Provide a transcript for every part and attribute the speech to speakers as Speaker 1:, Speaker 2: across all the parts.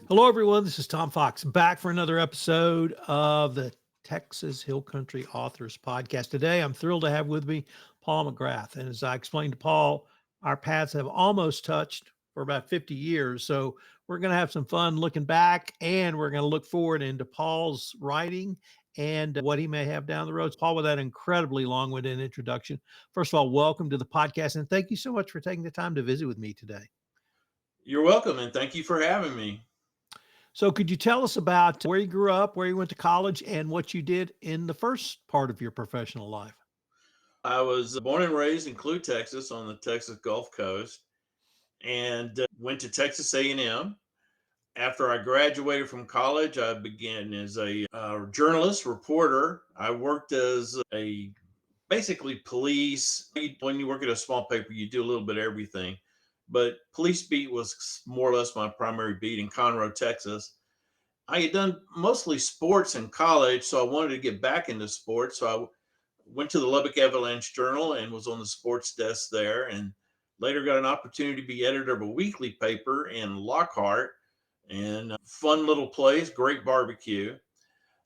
Speaker 1: Hello, everyone. This is Tom Fox back for another episode of the Texas Hill Country Authors Podcast. Today, I'm thrilled to have with me Paul McGrath. And as I explained to Paul, our paths have almost touched for about 50 years. So we're going to have some fun looking back and we're going to look forward into Paul's writing and what he may have down the road. Paul, with that incredibly long-winded introduction, first of all, welcome to the podcast. And thank you so much for taking the time to visit with me today.
Speaker 2: You're welcome, and thank you for having me.
Speaker 1: So could you tell us about where you grew up, where you went to college, and what you did in the first part of your professional life?
Speaker 2: I was born and raised in Clue, Texas, on the Texas Gulf Coast, and went to Texas A&M. After I graduated from college, I began as a journalist, reporter. I worked as a basically police. When you work at a small paper, you do a little bit of everything. But police beat was more or less my primary beat in Conroe, Texas. I had done mostly sports in college, so I wanted to get back into sports. So I went to the Lubbock Avalanche Journal and was on the sports desk there, and later got an opportunity to be editor of a weekly paper in Lockhart, and a fun little place, great barbecue.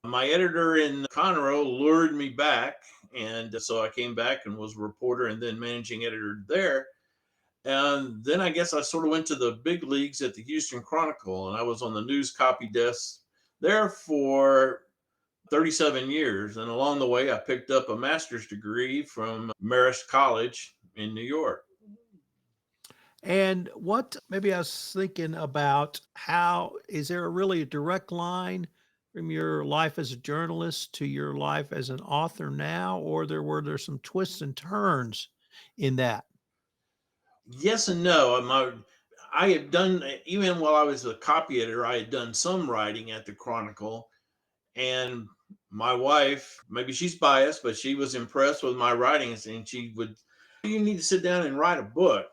Speaker 2: My editor in Conroe lured me back, and so I came back and was a reporter and then managing editor there. And then I guess I sort of went to the big leagues at the Houston Chronicle, and I was on the news copy desk there for 37 years. And along the way, I picked up a master's degree from Marist College in New York.
Speaker 1: And what maybe I was thinking about how is there really a direct line from your life as a journalist to your life as an author now, or were there some twists and turns in that?
Speaker 2: Yes and no. I had done, even while I was a copy editor, I had done some writing at the Chronicle. And my wife, maybe she's biased, but she was impressed with my writings, and she would, you need to sit down and write a book.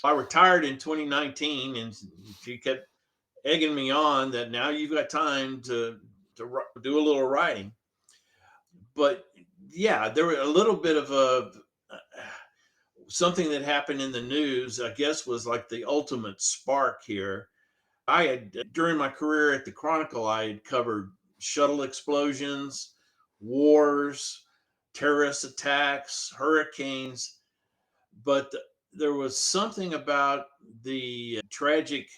Speaker 2: I retired in 2019, and she kept egging me on that now you've got time to do a little writing. But yeah, there were a little bit of a something that happened in the news, I guess, was like the ultimate spark here. I had, during my career at the Chronicle, I had covered shuttle explosions, wars, terrorist attacks, hurricanes, but there was something about the tragic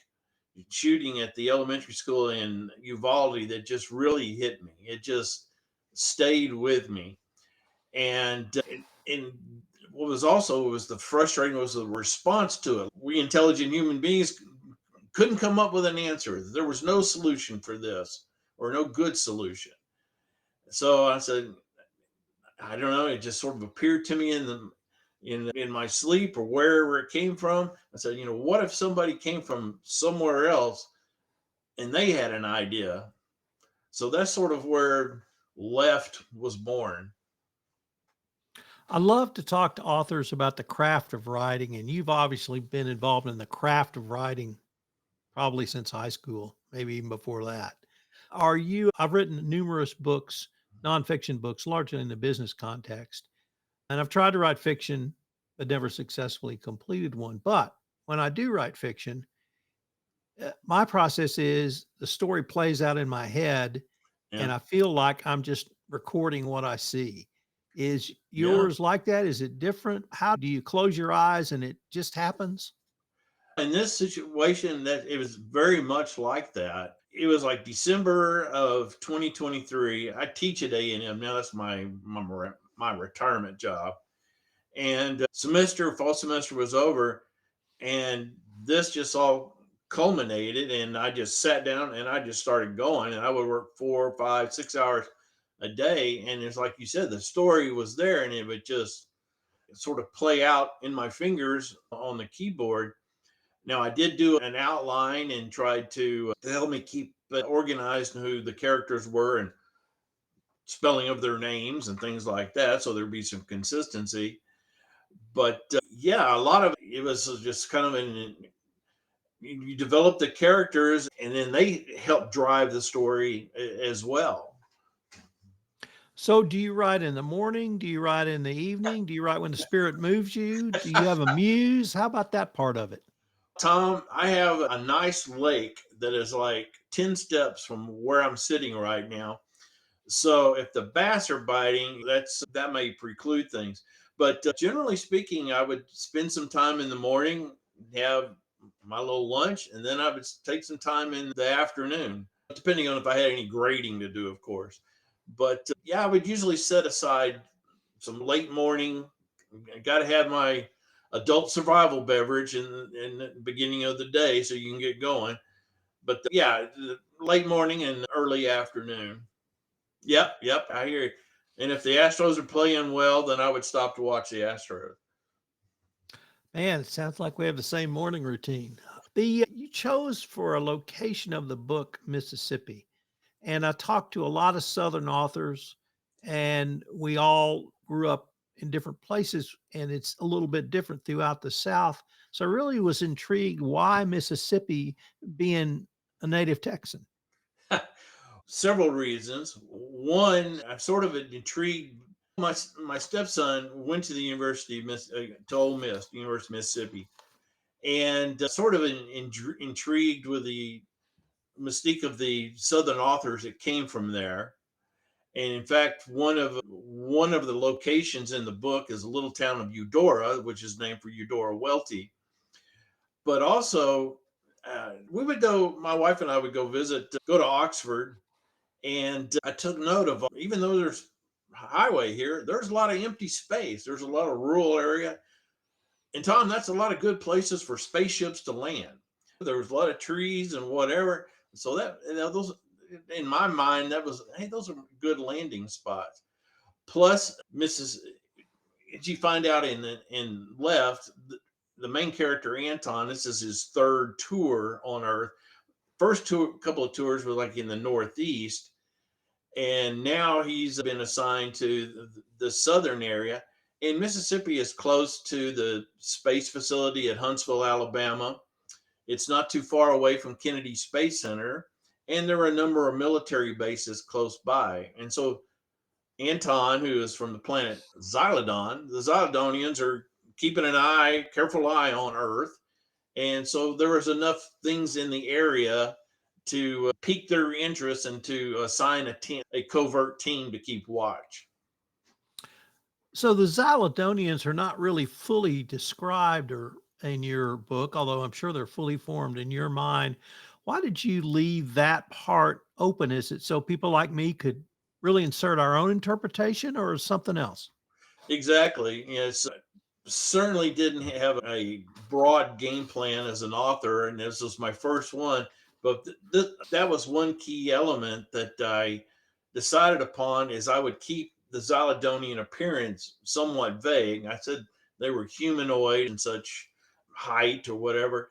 Speaker 2: shooting at the elementary school in Uvalde that just really hit me. It just stayed with me. And what was also was the frustrating was the response to it. We intelligent human beings couldn't come up with an answer. There was no solution for this, or no good solution. So I said, I don't know. It just sort of appeared to me in my sleep or wherever it came from. I said, what if somebody came from somewhere else and they had an idea? So that's sort of where Left was born.
Speaker 1: I love to talk to authors about the craft of writing, and you've obviously been involved in the craft of writing probably since high school, maybe even before that. I've written numerous books, nonfiction books, largely in the business context, and I've tried to write fiction, but never successfully completed one. But when I do write fiction, my process is the story plays out in my head,
Speaker 2: Yeah.
Speaker 1: and I feel like I'm just recording what I see. Is
Speaker 2: Yeah.
Speaker 1: yours like that? Is it different? How do you close your eyes and it just happens?
Speaker 2: In this situation, that it was very much like that. It was like December of 2023. I teach at A&M now. That's my retirement job. And fall semester was over, and this just all culminated. And I just sat down and I just started going. And I would work 4, 5, 6 hours a day. And it's like you said, the story was there, and it would just sort of play out in my fingers on the keyboard. Now, I did do an outline and tried to help me keep organized who the characters were and spelling of their names and things like that, so there'd be some consistency. But yeah, a lot of it was just kind of you develop the characters, and then they help drive the story as well.
Speaker 1: So do you write in the morning? Do you write in the evening? Do you write when the spirit moves you? Do you have a muse? How about that part of it?
Speaker 2: Tom, I have a nice lake that is like 10 steps from where I'm sitting right now. So if the bass are biting, that may preclude things. But generally speaking, I would spend some time in the morning, have my little lunch, and then I would take some time in the afternoon, depending on if I had any grading to do, of course. But yeah, I would usually set aside some late morning. I got to have my adult survival beverage in the beginning of the day so you can get going. But yeah, late morning and early afternoon. Yep, yep, I hear you. And if the Astros are playing well, then I would stop to watch the Astros.
Speaker 1: Man, it sounds like we have the same morning routine. You chose for a location of the book Mississippi, and I talked to a lot of Southern authors, and we all grew up in different places, and it's a little bit different throughout the South. So I really was intrigued why Mississippi, being a native Texan.
Speaker 2: Several reasons. One, I'm sort of intrigued. My stepson went to the University of to Ole Miss, University of Mississippi, and sort of intrigued with the mystique of the Southern authors that came from there. And in fact, one of the locations in the book is a little town of Eudora, which is named for Eudora Welty. But also, we would go. My wife and I would go to Oxford, and I took note of even though there's highway here, there's a lot of empty space. There's a lot of rural area, and Tom, that's a lot of good places for spaceships to land. There was a lot of trees and whatever, so that those in my mind that was hey, those are good landing spots. Plus, Mrs. Did you find out in left the main character Anton? This is his third tour on Earth. First couple of tours were like in the Northeast, and now he's been assigned to the southern area. And Mississippi is close to the space facility at Huntsville, Alabama. It's not too far away from Kennedy Space Center, and there are a number of military bases close by. And so Anton, who is from the planet Xylodon, the Xylodonians are keeping careful eye on Earth. And so there was enough things in the area to pique their interest and to assign a covert team to keep watch.
Speaker 1: So the Xylodonians are not really fully described or in your book, although I'm sure they're fully formed in your mind. Why did you leave that part open? Is it so people like me could really insert our own interpretation, or is something else?
Speaker 2: Exactly. Yes, certainly didn't have a broad game plan as an author, and this was my first one. But that was one key element that I decided upon is I would keep the Xylodonian appearance somewhat vague. I said they were humanoid and such height or whatever,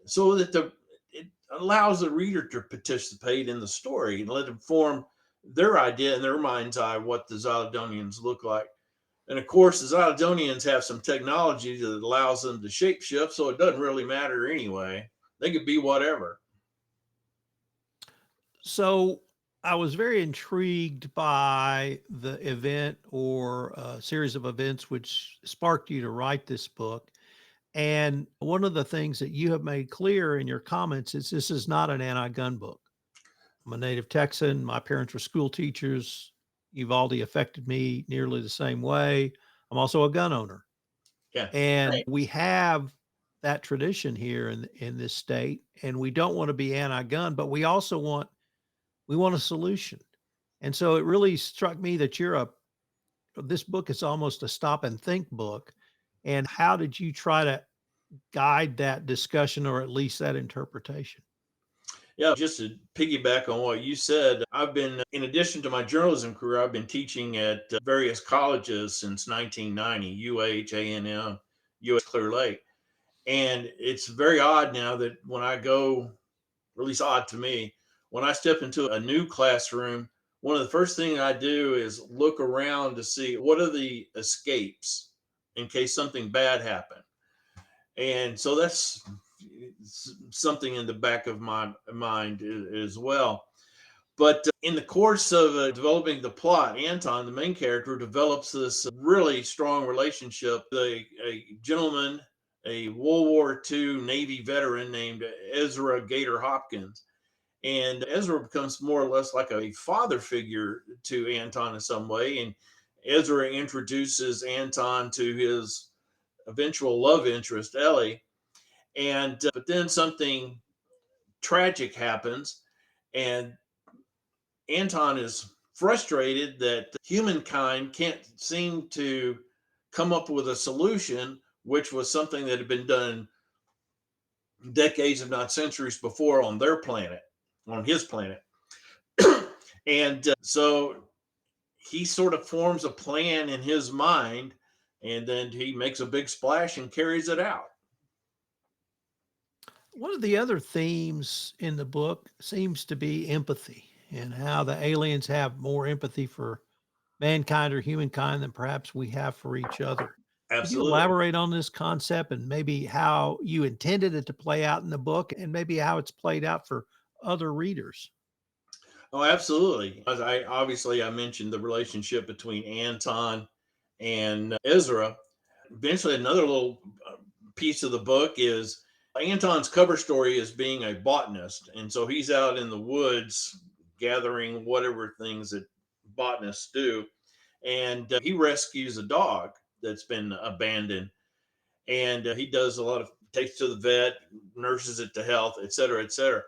Speaker 2: so that it allows the reader to participate in the story and let them form their idea in their mind's eye what the Xylodonians look like. And of course, the Zydonians have some technology that allows them to shapeshift, so it doesn't really matter anyway. They could be whatever.
Speaker 1: So I was very intrigued by the event or a series of events which sparked you to write this book. And one of the things that you have made clear in your comments is this is not an anti gun book. I'm a native Texan. My parents were school teachers. Uvalde affected me nearly the same way. I'm also a gun owner.
Speaker 2: Yeah.
Speaker 1: And
Speaker 2: Right.
Speaker 1: we have that tradition here in this state. And we don't want to be anti-gun, but we want a solution. And so it really struck me that this book is almost a stop and think book. And how did you try to guide that discussion or at least that interpretation?
Speaker 2: Yeah. Just to piggyback on what you said, in addition to my journalism career, I've been teaching at various colleges since 1990, UH, A&M, US Clear Lake. And it's very odd now that when I go, or at least odd to me, when I step into a new classroom, one of the first things I do is look around to see what are the escapes in case something bad happened. And so that's something in the back of my mind as well. But in the course of developing the plot, Anton, the main character, develops this really strong relationship with a gentleman a World War II Navy veteran named Ezra Gator Hopkins. And Ezra becomes more or less like a father figure to Anton in some way. And Ezra introduces Anton to his eventual love interest, Ellie. And but then something tragic happens, and Anton is frustrated that humankind can't seem to come up with a solution, which was something that had been done decades, if not centuries before on their planet, on his planet. And so he sort of forms a plan in his mind, and then he makes a big splash and carries it out.
Speaker 1: One of the other themes in the book seems to be empathy and how the aliens have more empathy for mankind or humankind than perhaps we have for each other. Could you
Speaker 2: Absolutely.
Speaker 1: elaborate on this concept and maybe how you intended it to play out in the book and maybe how it's played out for other readers?
Speaker 2: Oh, absolutely. As I mentioned the relationship between Anton and Ezra. Eventually, another little piece of the book is Anton's cover story is being a botanist, and so he's out in the woods gathering whatever things that botanists do, and he rescues a dog that's been abandoned, and he does a lot of takes to the vet, nurses it to health, et cetera, et cetera,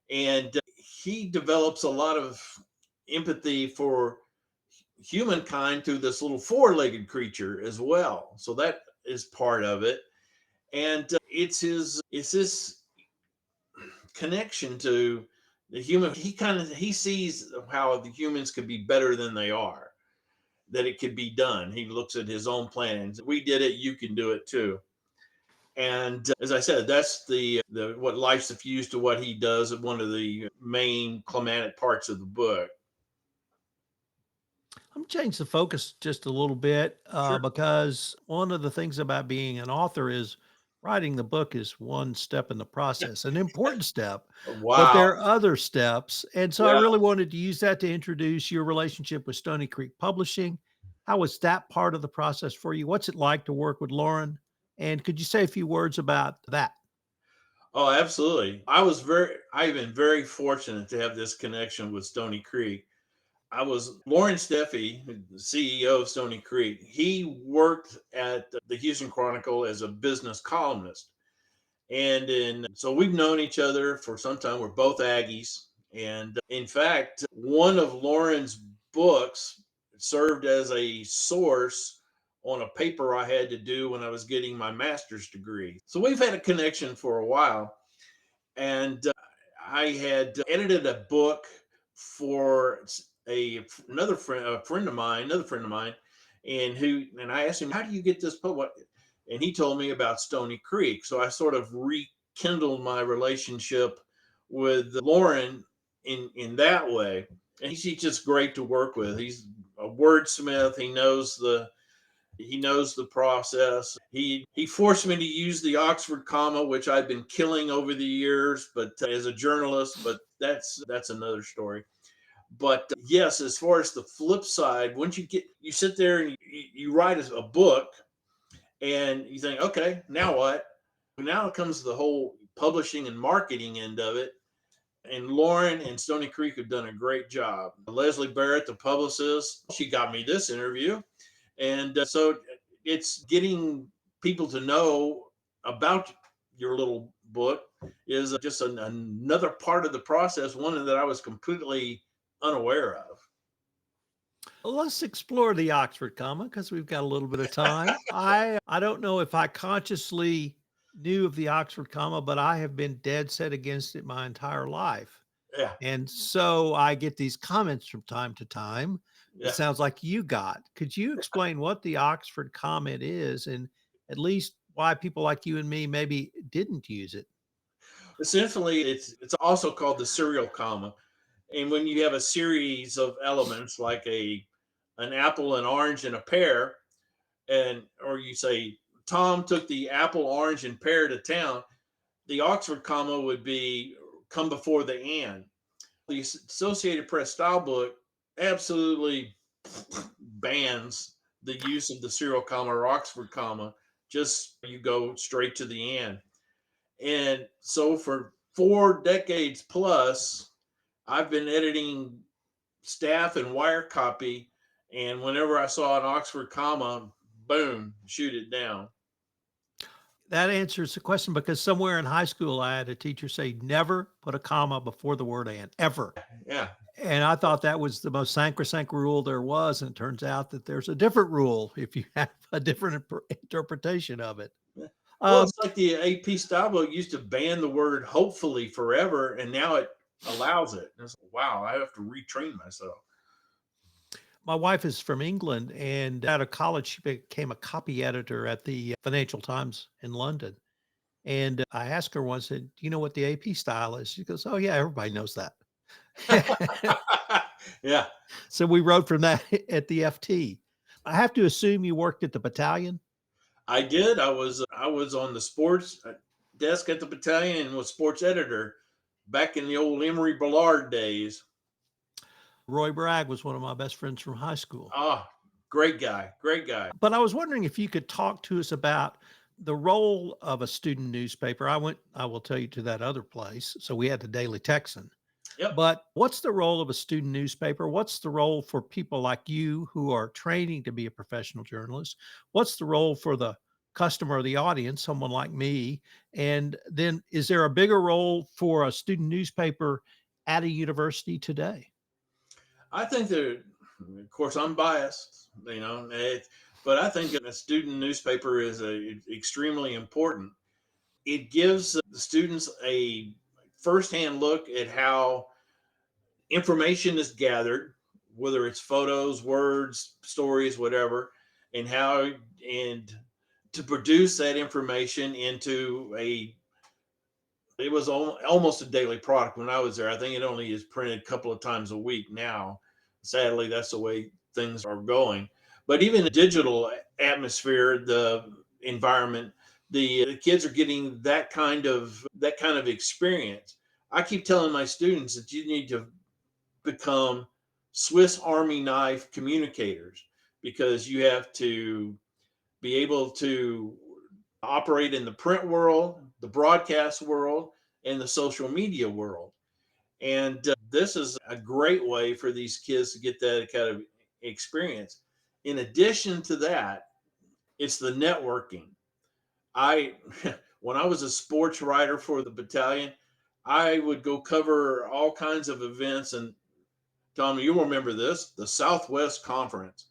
Speaker 2: and he develops a lot of empathy for humankind through this little four-legged creature as well. So that is part of it, and it's this connection to the human. He sees how the humans could be better than they are, that it could be done. He looks at his own plans. We did it, you can do it too. And as I said, that's the what life suffused to what he does. One of the main climatic parts of the book.
Speaker 1: I'm gonna change the focus just a little bit
Speaker 2: Sure.
Speaker 1: because one of the things about being an author is writing the book is one step in the process, an important step, but
Speaker 2: Wow.
Speaker 1: there are other steps. And so I
Speaker 2: Yeah.
Speaker 1: really wanted to use that to introduce your relationship with Stoney Creek Publishing. How was that part of the process for you? What's it like to work with Lauren? And could you say a few words about that?
Speaker 2: Oh, absolutely. I've been very fortunate to have this connection with Stony Creek. I was Lauren Steffi, the CEO of Stony Creek. He worked at the Houston Chronicle as a business columnist. So we've known each other for some time. We're both Aggies. And in fact, one of Lauren's books served as a source on a paper I had to do when I was getting my master's degree. So we've had a connection for a while. And I had edited a book for another friend of mine, and I asked him, "How do you get this book?" And he told me about Stony Creek. So I sort of rekindled my relationship with Lauren in that way. And he's just great to work with. He's a wordsmith. He knows the process. He forced me to use the Oxford comma, which I've been killing over the years, but as a journalist, but that's another story. But yes, as far as the flip side, once you sit there and you write a book and you think, okay, now what? Now comes the whole publishing and marketing end of it. And Lauren and Stony Creek have done a great job. Leslie Barrett, the publicist, she got me this interview. And so it's getting people to know about your little book is just another part of the process, one that I was completely unaware of.
Speaker 1: Let's explore the Oxford comma because we've got a little bit of time. I don't know if I consciously knew of the Oxford comma, but I have been dead set against it my entire life.
Speaker 2: Yeah,
Speaker 1: And so I get these comments from time to time. It
Speaker 2: yeah.
Speaker 1: sounds like you got. Could you explain what the Oxford comment is and at least why people like you and me maybe didn't use it?
Speaker 2: Essentially, it's also called the serial comma. And when you have a series of elements like a an apple, an orange, and a pear, and or you say Tom took the apple, orange, and pear to town, the Oxford comma would be come before the and. The Associated Press style book absolutely bans the use of the serial comma or Oxford comma just you go straight to the end. And so for 4 decades plus, I've been editing staff and wire copy. And whenever I saw an Oxford comma, boom, shoot it down.
Speaker 1: That answers the question because somewhere in high school, I had a teacher say, never put a comma before the word and, ever.
Speaker 2: Yeah.
Speaker 1: And I thought that was the most sacrosanct rule there was. And it turns out that there's a different rule if you have a different interpretation of it.
Speaker 2: Well,
Speaker 1: Um,
Speaker 2: it's like the AP style book used to ban the word hopefully forever, and now it allows it. And it's like, wow, I have to retrain myself.
Speaker 1: my wife is from England, and out of college, she became a copy editor at the Financial Times in London. And I asked her once, said, "Do you know what the AP style is?" She goes, "Oh, yeah, everybody knows that."
Speaker 2: Yeah,
Speaker 1: So we wrote from that at the FT. I have to assume you worked at the battalion.
Speaker 2: I did. I was on the sports desk at the battalion and was sports editor back in the old Emery Ballard days.
Speaker 1: Roy Bragg was one of my best friends from high school.
Speaker 2: Ah, great guy, great guy.
Speaker 1: But I was wondering if you could talk to us about the role of a student newspaper. I will tell you, to that other place. So we had the Daily Texan.
Speaker 2: Yep.
Speaker 1: But what's the role of a student newspaper? What's the role for people like you who are training to be a professional journalist? What's the role for the customer or the audience, someone like me? And then is there a bigger role for a student newspaper at a university today?
Speaker 2: I think that, of course, I'm biased, but I think a student newspaper is extremely important. It gives the students a firsthand look at how information is gathered, whether it's photos, words, stories, whatever, and how and to produce that information into a it was almost a daily product when I was there. I think it only is printed a couple of times a week now. Sadly, that's the way things are going. But even the digital atmosphere, the environment, the kids are getting that kind of experience. I keep telling my students that you need to become Swiss Army knife communicators because you have to be able to operate in the print world, the broadcast world, and the social media world. And this is a great way for these kids to get that kind of experience. In addition to that, it's the networking. I, when I was a sports writer for the battalion, I would go cover all kinds of events. And Tom, you'll remember this, the Southwest Conference.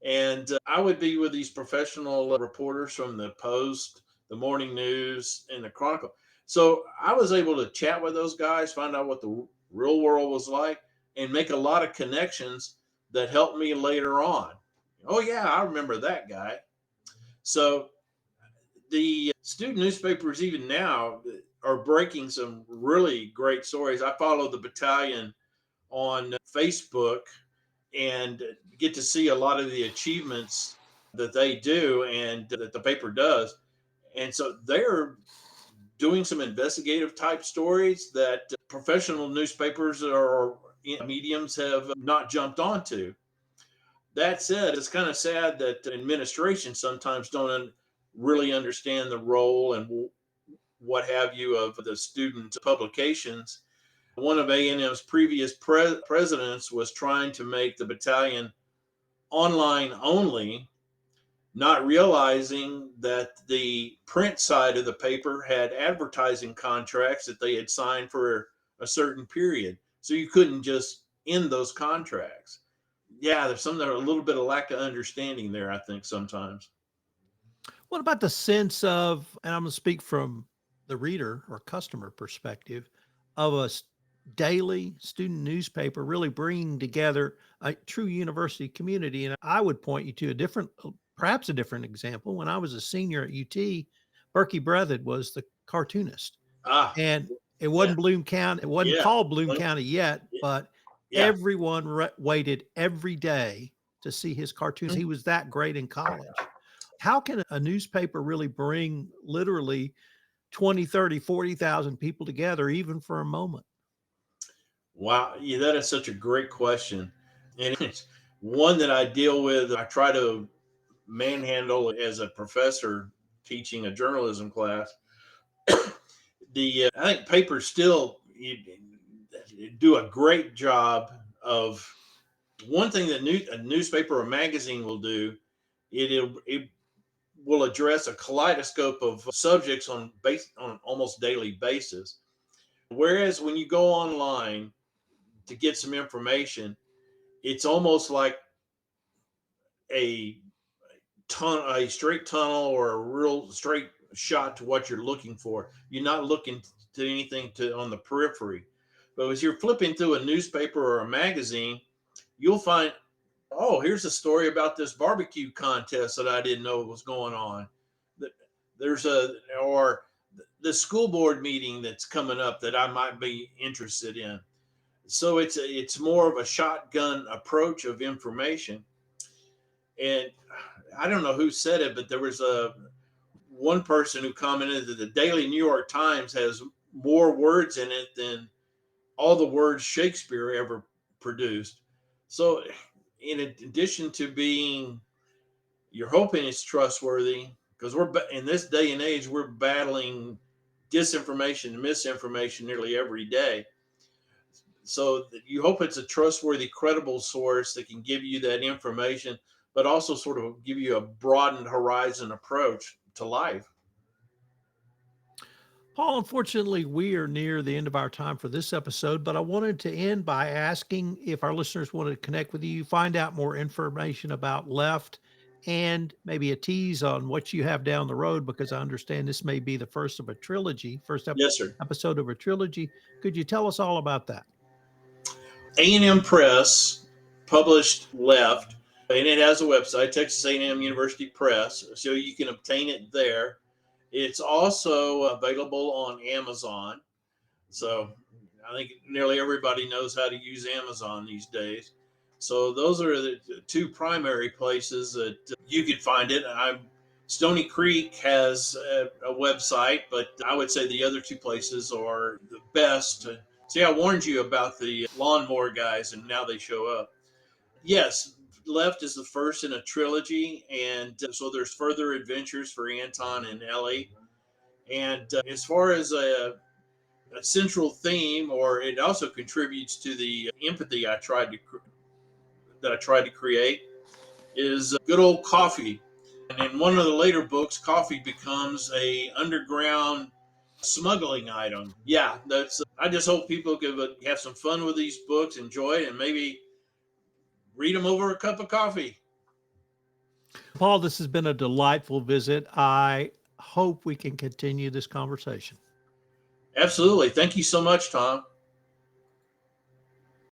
Speaker 2: And I would be with these professional reporters from the Post, the Morning News, and the Chronicle. So I was able to chat with those guys, find out what the real world was like, and make a lot of connections that helped me later on. Oh, yeah, I remember that guy. So the student newspapers, even now, are breaking some really great stories. I follow the battalion on Facebook and get to see a lot of the achievements that they do and that the paper does. And so they're doing some investigative type stories that professional newspapers or mediums have not jumped onto. That said, it's kind of sad that administration sometimes don't really understand the role and what have you of the student publications. One of A&M's previous presidents was trying to make the battalion online only, not realizing that the print side of the paper had advertising contracts that they had signed for a certain period. So you couldn't just end those contracts. Yeah, there's a little bit of lack of understanding there, I think, sometimes.
Speaker 1: What about the sense of, and I'm going to speak from the reader or customer perspective, of a daily student newspaper really bringing together a true university community? And I would point you to perhaps a different example. When I was a senior at UT, Berkey Breathed was the cartoonist.
Speaker 2: Ah,
Speaker 1: And it
Speaker 2: yeah,
Speaker 1: wasn't Bloom County. It wasn't
Speaker 2: yeah,
Speaker 1: called Bloom County yet, but
Speaker 2: yeah.
Speaker 1: everyone waited every day to see his cartoons. He was that great in college. How can a newspaper really bring literally 20, 30, 40,000 people together, even for a moment?
Speaker 2: Wow, yeah, that is such a great question. And it's one that I deal with. I try to manhandle as a professor teaching a journalism class. I think papers still do a great job of one thing that a newspaper or magazine will do. It will address a kaleidoscope of subjects on almost daily basis. Whereas when you go online to get some information, it's almost like a a straight tunnel or a real straight shot to what you're looking for. You're not looking to anything on the periphery. But as you're flipping through a newspaper or a magazine, you'll find, oh, here's a story about this barbecue contest that I didn't know was going on. There's or the school board meeting that's coming up that I might be interested in. So it's more of a shotgun approach of information. And I don't know who said it, but there was one person who commented that the Daily New York Times has more words in it than all the words Shakespeare ever produced. So, in addition to being, you're hoping it's trustworthy, because we're in this day and age, we're battling disinformation and misinformation nearly every day. So you hope it's a trustworthy, credible source that can give you that information, but also sort of give you a broadened horizon approach to life.
Speaker 1: Paul, unfortunately, we are near the end of our time for this episode, but I wanted to end by asking if our listeners wanted to connect with you, find out more information about Left, and maybe a tease on what you have down the road, because I understand this may be the first of a trilogy,
Speaker 2: Yes, sir.
Speaker 1: episode of a trilogy. Could you tell us all about that?
Speaker 2: A&M Press published Left, and it has a website, Texas A&M University Press, so you can obtain it there. It's also available on Amazon. So I think nearly everybody knows how to use Amazon these days. So those are the two primary places that you could find it. Stoney Creek has a website, but I would say the other two places are the best. See, I warned you about the lawnmower guys, and now they show up. Yes, Left is the first in a trilogy, and so there's further adventures for Anton and Ellie. And as far as a central theme, or it also contributes to the empathy that I tried to create, is good old coffee. And in one of the later books, coffee becomes a underground smuggling item. Yeah, that's. I just hope people could have some fun with these books, enjoy it, and maybe read them over a cup of coffee.
Speaker 1: Paul, this has been a delightful visit. I hope we can continue this conversation.
Speaker 2: Absolutely. Thank you so much, Tom.